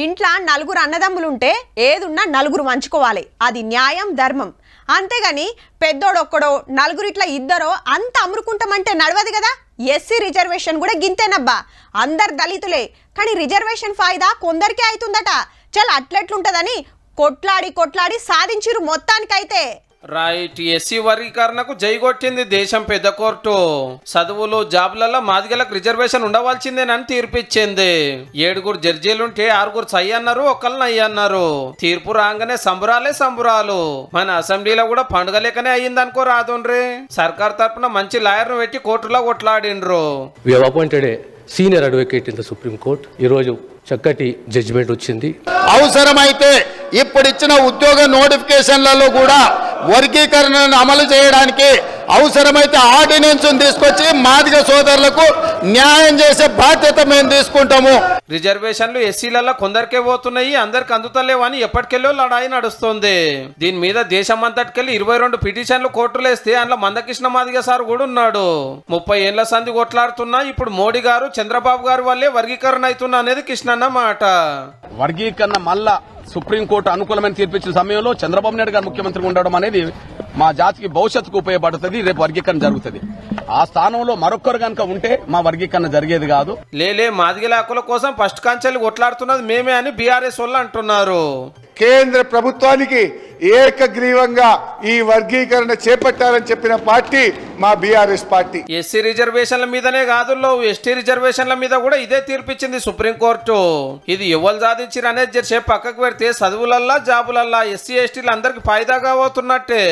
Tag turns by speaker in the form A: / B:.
A: ఇంట్లో నలుగురు అన్నదమ్ములుంటే ఏదున్నా నలుగురు పంచుకోవాలి, అది న్యాయం ధర్మం. అంతేగాని పెద్దోడొక్కడో నలుగురిట్లా ఇద్దరో అంత అమ్ముకుంటామంటే నడవదు కదా. ఎస్సీ రిజర్వేషన్ కూడా గింతేనబ్బా, అందరు దళితులే, కానీ రిజర్వేషన్ ఫాయిదా కొందరికే అవుతుందట. చల్ అట్లెట్లుంటదని కొట్లాడి సాధించిరు మొత్తానికైతే.
B: రైట్. ఎస్సీ వర్గీకరణకు జై కొట్టింది దేశం పెద్ద కోర్టు. చదువులు జాబులలో మాదిగలకు రిజర్వేషన్ ఉండవలసిందేనని తీర్పిచ్చింది. 7 జడ్జీలుంటే 6 సై అన్నారు, 1 నయ్యి అన్నారు. తీర్పు రాగానే సంబరాలు. మన అసెంబ్లీలో కూడా పండుగ లేకనే అయ్యిందనుకో రాదుండ్రి. సర్కార్ తరఫున మంచి లాయర్ను పెట్టి కోర్టులో కొట్లాడిండ్రు.
C: Senior advocate in the supreme court ఈ రోజు చక్కటి జడ్జిమెంట్ వచ్చింది.
D: అవసరమైతే ఇప్పుడు ఇచ్చిన ఉద్యోగ నోటిఫికేషన్లలో కూడా వర్గీకరణను అమలు చేయడానికి అవసరమైతే ఆర్డినెన్స్ తీసుకొచ్చి మాదిగ సోదరులకు న్యాయం చేసే బాధ్యత మేము తీసుకుంటాము.
B: రిజర్వేషన్లు ఎస్సీలలో కొందరికే పోతున్నాయి, అందరికి అందుతలేవని ఎప్పటికెళ్ళో లడాయి నడుస్తుంది. దీని మీద దేశమంతటికెళ్ళి 22 పిటిషన్లు కోర్టులు వేస్తే అందులో మందకృష్ణ మాదిగ సార్ కూడా ఉన్నాడు. 30 ఏళ్ల సంధి కొట్లాడుతున్నా ఇప్పుడు మోడీ గారు చంద్రబాబు గారు వల్లే వర్గీకరణ అవుతున్నా అనేది కృష్ణన్న మాట.
E: వర్గీకరణ మళ్ళా సుప్రీంకోర్టు అనుకూలమైన తీర్పిచ్చిన సమయంలో చంద్రబాబు నాయుడు గారు ముఖ్యమంత్రిగా ఉండడం అనేది మా జాతికి భవిష్యత్తుకు ఉపయోగపడుతుంది. రేపు వర్గీకరణ జరుగుతుంది. ఆ స్థానంలో మరొకరు కనుక ఉంటే మా వర్గీకరణ జరిగేది కాదు.
B: లేలే మాదిగల హక్కుల కోసం ఫస్ట్ కాంచెల్లి కొట్లాడుతున్నది మేమే అని బీఆర్ఎస్ వాళ్ళు అంటున్నారు.
F: కేంద్ర ప్రభుత్వానికి ఏకగ్రీవంగా ఈ వర్గీకరణ చేపట్టాలని చెప్పిన పార్టీ మా బీఆర్ఎస్ పార్టీ.
B: ఎస్సీ రిజర్వేషన్ల మీదనే కాదు, ఎస్టీ రిజర్వేషన్ల మీద కూడా ఇదే తీర్పిచ్చింది సుప్రీంకోర్టు. ఇది ఎవరు సాధించారు అనేది జరిసేపు పక్కకు పెడితే చదువులల్లా జాబులల్లా ఎస్సీ ఎస్టీలు అందరికి ఫాయిదాగా అవుతున్నట్టే.